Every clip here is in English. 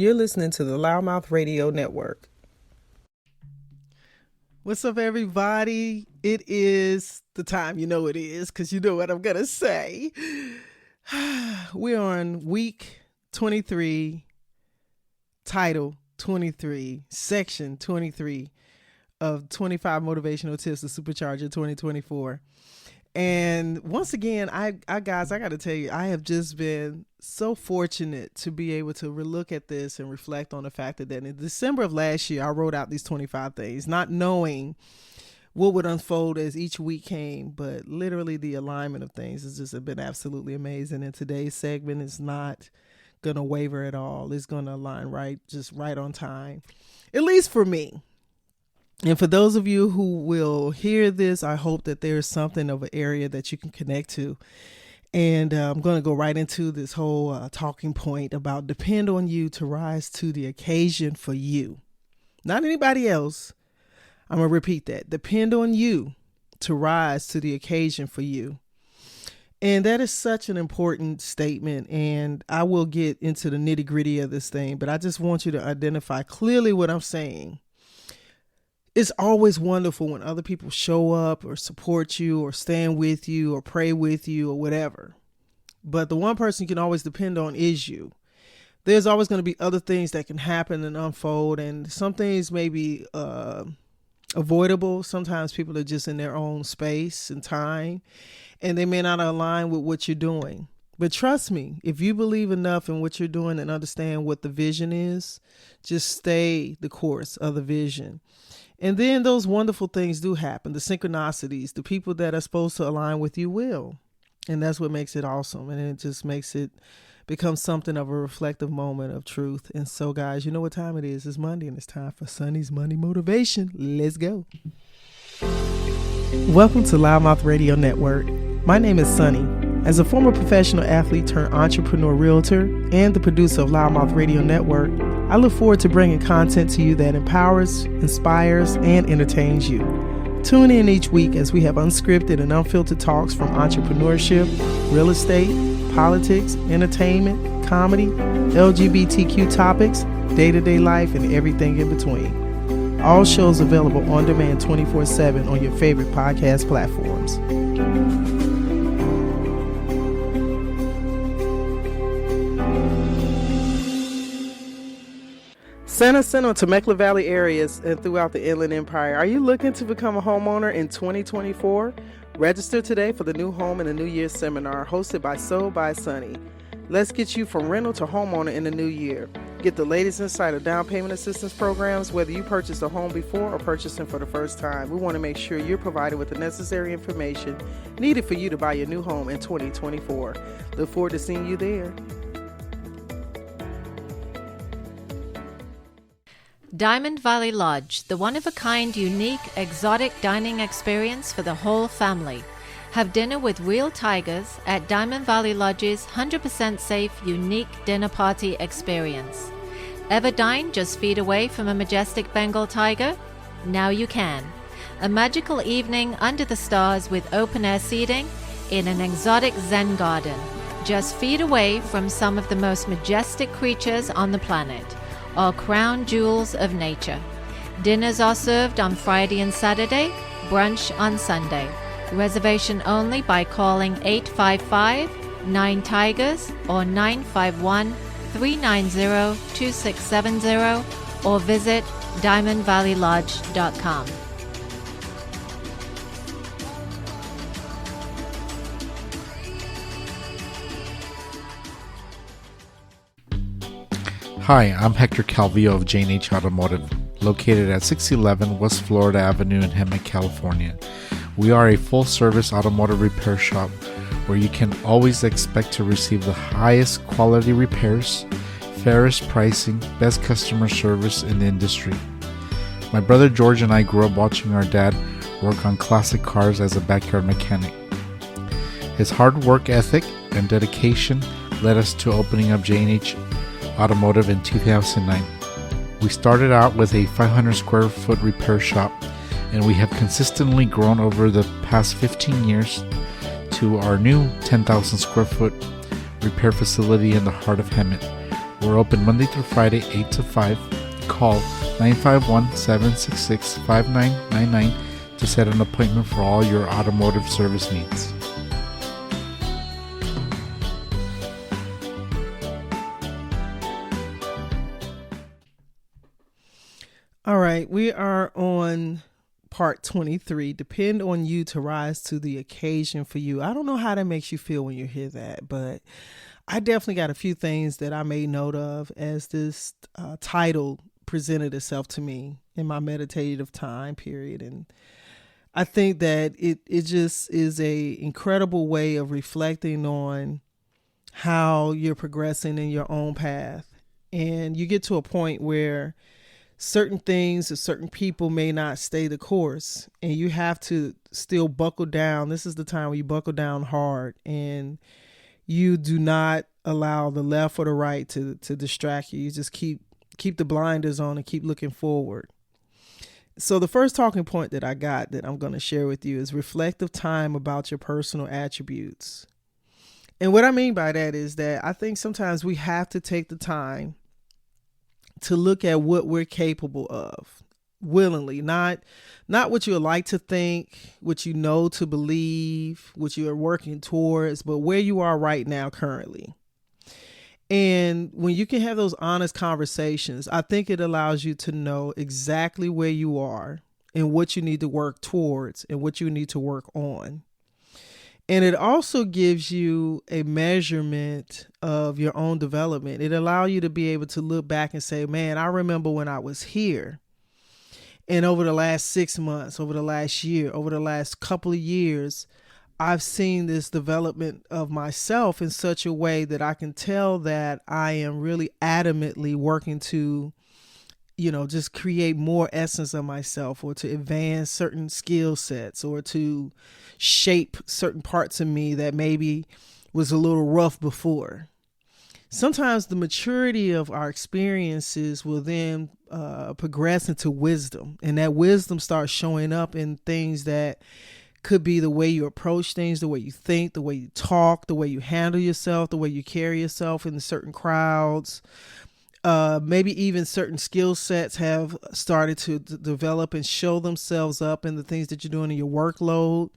You're listening to the Loudmouth Radio Network. What's up, everybody? It is the time. You know it is, because you know what I'm going to say. We're on week 23, title 23, section 23 of 25 Motivational Tips to Supercharge 2024. And once again, I got to tell you, I have just been so fortunate to be able to look at this and reflect on the fact that in December of last year, I wrote out these 25 things, not knowing what would unfold as each week came, but literally the alignment of things has just been absolutely amazing. And today's segment is not going to waver at all. It's going to align right on time, at least for me. And for those of you who will hear this, I hope that there's something of an area that you can connect to. And I'm going to go right into this whole talking point about depend on you to rise to the occasion for you, not anybody else. I'm going to repeat that. Depend on you to rise to the occasion for you. And that is such an important statement. And I will get into the nitty gritty of this thing, but I just want you to identify clearly what I'm saying. It's always wonderful when other people show up or support you or stand with you or pray with you or whatever. But the one person you can always depend on is you. There's always going to be other things that can happen and unfold, and some things may be avoidable. Sometimes people are just in their own space and time, and they may not align with what you're doing. But trust me, if you believe enough in what you're doing and understand what the vision is, just stay the course of the vision. And then those wonderful things do happen. The synchronicities, the people that are supposed to align with you will. And that's what makes it awesome. And it just makes it become something of a reflective moment of truth. And so, guys, you know what time it is. It's Monday, and it's time for Sonny's Monday Motivation. Let's go. Welcome to Loudmouth Radio Network. My name is Sonny. As a former professional athlete turned entrepreneur realtor and the producer of Loudmouth Radio Network, I look forward to bringing content to you that empowers, inspires, and entertains you. Tune in each week as we have unscripted and unfiltered talks from entrepreneurship, real estate, politics, entertainment, comedy, LGBTQ topics, day-to-day life, and everything in between. All shows available on demand 24/7 on your favorite podcast platforms. Center Temecula Valley areas and throughout the Inland Empire. Are you looking to become a homeowner in 2024? Register today for the New Home in the New Year seminar hosted by Sold by Sonny. Let's get you from rental to homeowner in the new year. Get the latest insight of down payment assistance programs, whether you purchased a home before or purchasing for the first time. We want to make sure you're provided with the necessary information needed for you to buy your new home in 2024. Look forward to seeing you there. Diamond Valley Lodge, the one-of-a-kind, unique, exotic dining experience for the whole family. Have dinner with real tigers at Diamond Valley Lodge's 100% safe, unique dinner party experience. Ever dined just feet away from a majestic Bengal tiger? Now you can. A magical evening under the stars with open-air seating in an exotic Zen garden, just feet away from some of the most majestic creatures on the planet. All crown jewels of nature. Dinners are served on Friday and Saturday, brunch on Sunday. Reservation only by calling 855-9-TIGERS or 951-390-2670 or visit diamondvalleylodge.com. Hi, I'm Hector Calvillo of J&H Automotive, located at 611 West Florida Avenue in Hemet, California. We are a full-service automotive repair shop where you can always expect to receive the highest quality repairs, fairest pricing, best customer service in the industry. My brother George and I grew up watching our dad work on classic cars as a backyard mechanic. His hard work ethic and dedication led us to opening up J&H Automotive in 2009. We started out with a 500 square foot repair shop, and we have consistently grown over the past 15 years to our new 10,000 square foot repair facility in the heart of Hemet, We're open Monday through Friday, 8 to 5. Call 951-766-5999 to set an appointment for all your automotive service needs. All right, we are on part 23. Depend on you to rise to the occasion for you. I don't know how that makes you feel when you hear that, but I definitely got a few things that I made note of as this title presented itself to me in my meditative time period. And I think that it just is a incredible way of reflecting on how you're progressing in your own path. And you get to a point where certain things or certain people may not stay the course, and you have to still buckle down. This is the time where you buckle down hard and you do not allow the left or the right to distract you. You just keep the blinders on and keep looking forward. So the first talking point that I got that I'm going to share with you is reflective time about your personal attributes. And what I mean by that is that I think sometimes we have to take the time to look at what we're capable of willingly, not what you would like to think, what you know to believe, what you are working towards, but where you are right now currently. And when you can have those honest conversations, I think it allows you to know exactly where you are and what you need to work towards and what you need to work on. And it also gives you a measurement of your own development. It allows you to be able to look back and say, man, I remember when I was here. And over the last 6 months, over the last year, over the last couple of years, I've seen this development of myself in such a way that I can tell that I am really adamantly working to, just create more essence of myself, or to advance certain skill sets, or to shape certain parts of me that maybe was a little rough before. Sometimes the maturity of our experiences will then progress into wisdom, and that wisdom starts showing up in things that could be the way you approach things, the way you think, the way you talk, the way you handle yourself, the way you carry yourself in certain crowds. Maybe even certain skill sets have started to develop and show themselves up in the things that you're doing in your workload.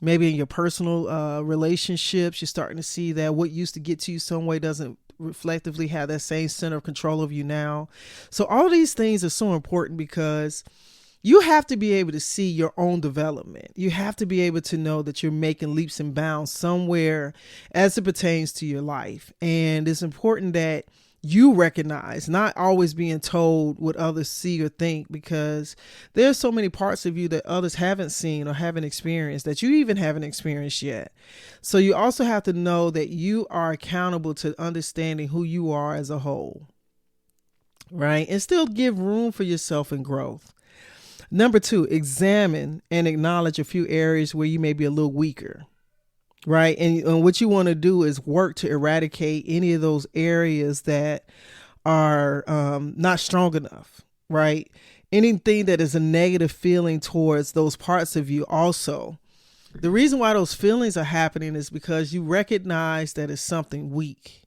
Maybe in your personal relationships, you're starting to see that what used to get to you some way doesn't reflectively have that same center of control of you now. So all these things are so important because you have to be able to see your own development. You have to be able to know that you're making leaps and bounds somewhere as it pertains to your life. And it's important that you recognize, not always being told what others see or think, because there's so many parts of you that others haven't seen or haven't experienced that you even haven't experienced yet. So you also have to know that you are accountable to understanding who you are as a whole, right? And still give room for yourself and growth. Number 2, examine and acknowledge a few areas where you may be a little weaker. Right. And what you want to do is work to eradicate any of those areas that are not strong enough. Right. Anything that is a negative feeling towards those parts of you. Also, the reason why those feelings are happening is because you recognize that it's something weak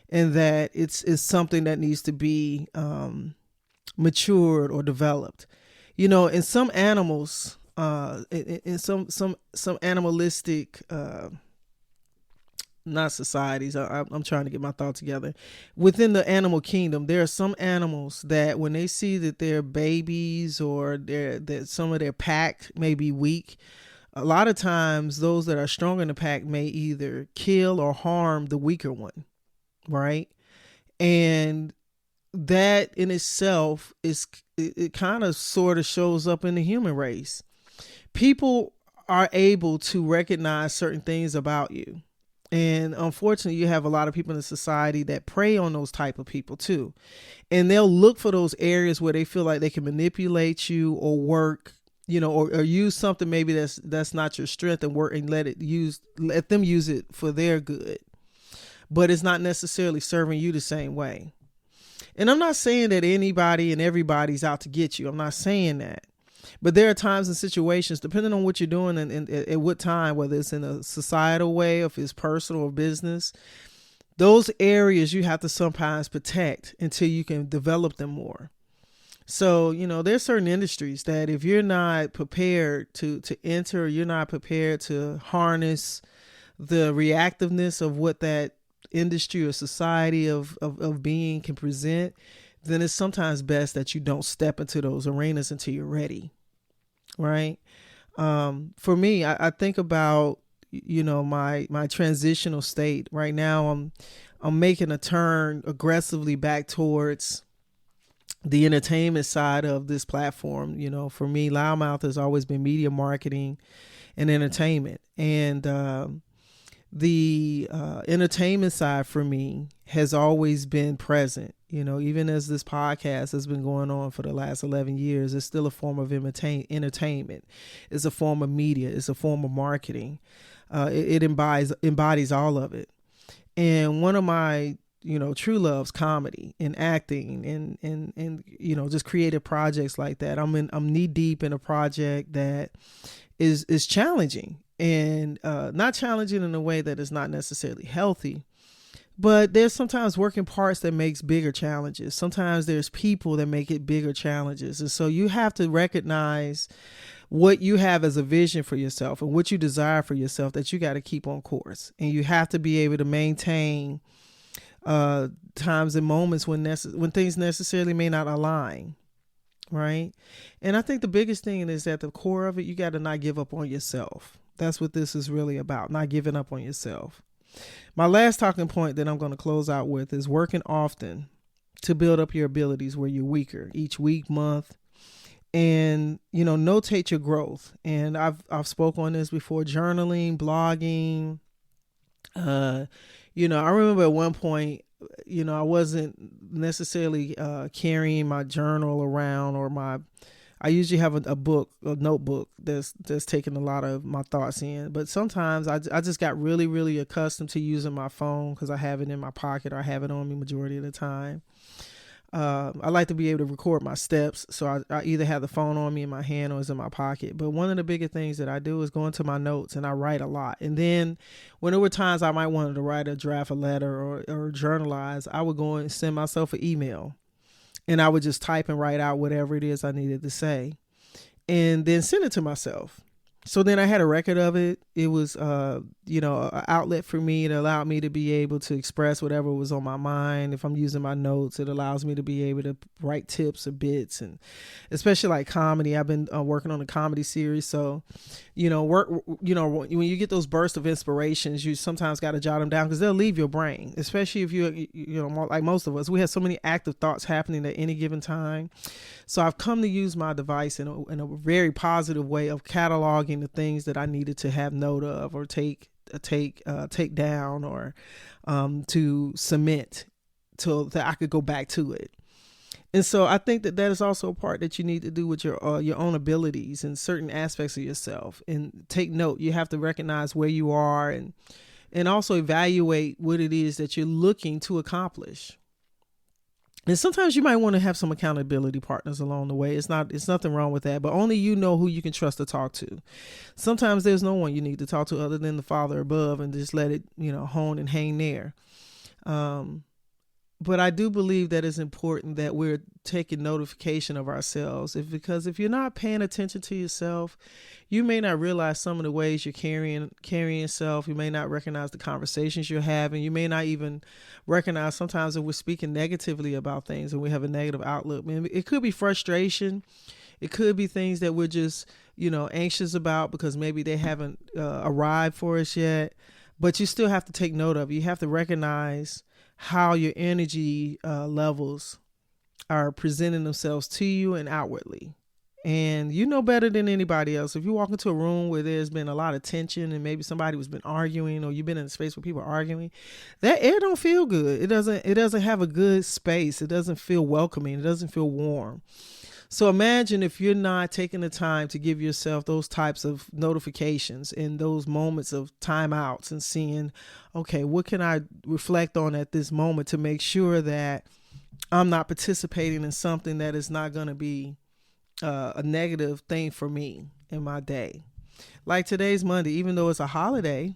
and that it's something that needs to be matured or developed. In some animals, in some animalistic, not societies, I'm trying to get my thought together. Within the animal kingdom, there are some animals that when they see that their babies or that some of their pack may be weak, a lot of times those that are strong in the pack may either kill or harm the weaker one, right? And that in itself it kind of sort of shows up in the human race. People are able to recognize certain things about you. And unfortunately, you have a lot of people in the society that prey on those type of people too. And they'll look for those areas where they feel like they can manipulate you or work, or use something maybe that's not your strength and work and let them use it for their good. But it's not necessarily serving you the same way. And I'm not saying that anybody and everybody's out to get you. I'm not saying that. But there are times and situations, depending on what you're doing and at what time, whether it's in a societal way or if it's personal or business, those areas you have to sometimes protect until you can develop them more. So, there's certain industries that if you're not prepared to enter, you're not prepared to harness the reactiveness of what that industry or society of being can present, then it's sometimes best that you don't step into those arenas until you're ready. Right. For me, I think about, my transitional state right now. I'm making a turn aggressively back towards the entertainment side of this platform. For me, Loudmouth has always been media marketing and entertainment. And the entertainment side for me has always been present. Even as this podcast has been going on for the last 11 years, it's still a form of entertainment. It's a form of media. It's a form of marketing. It embodies all of it. And one of my true loves, comedy and acting and just creative projects like that. I'm knee deep in a project that is challenging, and not challenging in a way that is not necessarily healthy, but there's sometimes working parts that makes bigger challenges. Sometimes there's people that make it bigger challenges. And so you have to recognize what you have as a vision for yourself and what you desire for yourself, that you got to keep on course. And you have to be able to maintain times and moments when things necessarily may not align, right? And I think the biggest thing is at the core of it, you got to not give up on yourself. That's what this is really about, not giving up on yourself. My last talking point that I'm going to close out with is working often to build up your abilities where you're weaker, each week, month, and notate your growth. And I've spoken on this before: journaling, blogging. I remember at one point, I wasn't necessarily carrying my journal around, or I usually have a notebook that's taking a lot of my thoughts in. But sometimes I just got really, really accustomed to using my phone because I have it in my pocket, or I have it on me majority of the time. I like to be able to record my steps. So I either have the phone on me in my hand or it's in my pocket. But one of the bigger things that I do is go into my notes and I write a lot. And then when there were times I might want to write a draft, a letter, or journalize, I would go and send myself an email. And I would just type and write out whatever it is I needed to say and then send it to myself. So then I had a record of it. It was, an outlet for me. It allowed me to be able to express whatever was on my mind. If I'm using my notes, it allows me to be able to write tips or bits, and especially like comedy. I've been working on a comedy series. So, when you get those bursts of inspirations, you sometimes got to jot them down because they'll leave your brain, especially if like most of us, we have so many active thoughts happening at any given time. So I've come to use my device in a very positive way of cataloging the things that I needed to have note of, or take down, or to cement, so that I could go back to it. And so I think that is also a part that you need to do with your own abilities and certain aspects of yourself, and take note. You have to recognize where you are, and also evaluate what it is that you're looking to accomplish. And sometimes you might want to have some accountability partners along the way. It's nothing wrong with that, but only you know who you can trust to talk to. Sometimes there's no one you need to talk to other than the Father above, and just let it, hone and hang there. But I do believe that it's important that we're taking notification of ourselves, because if you're not paying attention to yourself, you may not realize some of the ways you're carrying yourself. You may not recognize the conversations you're having. You may not even recognize sometimes that we're speaking negatively about things and we have a negative outlook. It could be frustration. It could be things that we're just, anxious about because maybe they haven't arrived for us yet. But you still have to take note of it. You have to recognize how your energy levels are presenting themselves to you and outwardly. And you know better than anybody else. If you walk into a room where there's been a lot of tension and maybe somebody has been arguing, or you've been in a space where people are arguing, that air don't feel good. It doesn't have a good space. It doesn't feel welcoming. It doesn't feel warm. So imagine if you're not taking the time to give yourself those types of notifications and those moments of timeouts and seeing, okay, what can I reflect on at this moment to make sure that I'm not participating in something that is not going to be a negative thing for me in my day. Like today's Monday, even though it's a holiday,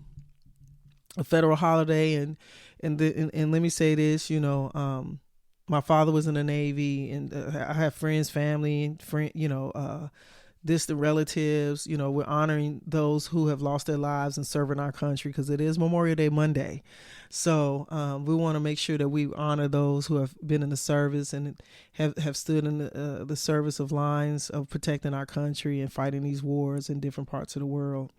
a federal holiday, and And let me say this, my father was in the Navy, and I have friends, family, and distant relatives. We're honoring those who have lost their lives in serving our country, because it is Memorial Day Monday. So we want to make sure that we honor those who have been in the service and have stood in the service of lines of protecting our country and fighting these wars in different parts of the world.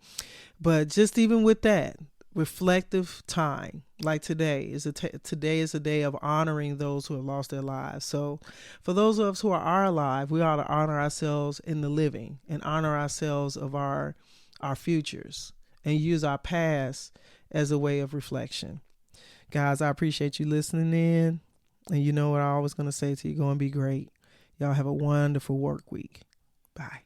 But just even with that, reflective time like today is a day of honoring those who have lost their lives. So for those of us who are alive, we ought to honor ourselves in the living and honor ourselves of our futures and use our past as a way of reflection. Guys, I appreciate you listening in, and you know what I always going to say to you: go and be great. Y'all have a wonderful work week. Bye.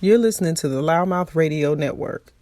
You're listening to the Loudmouth Radio Network.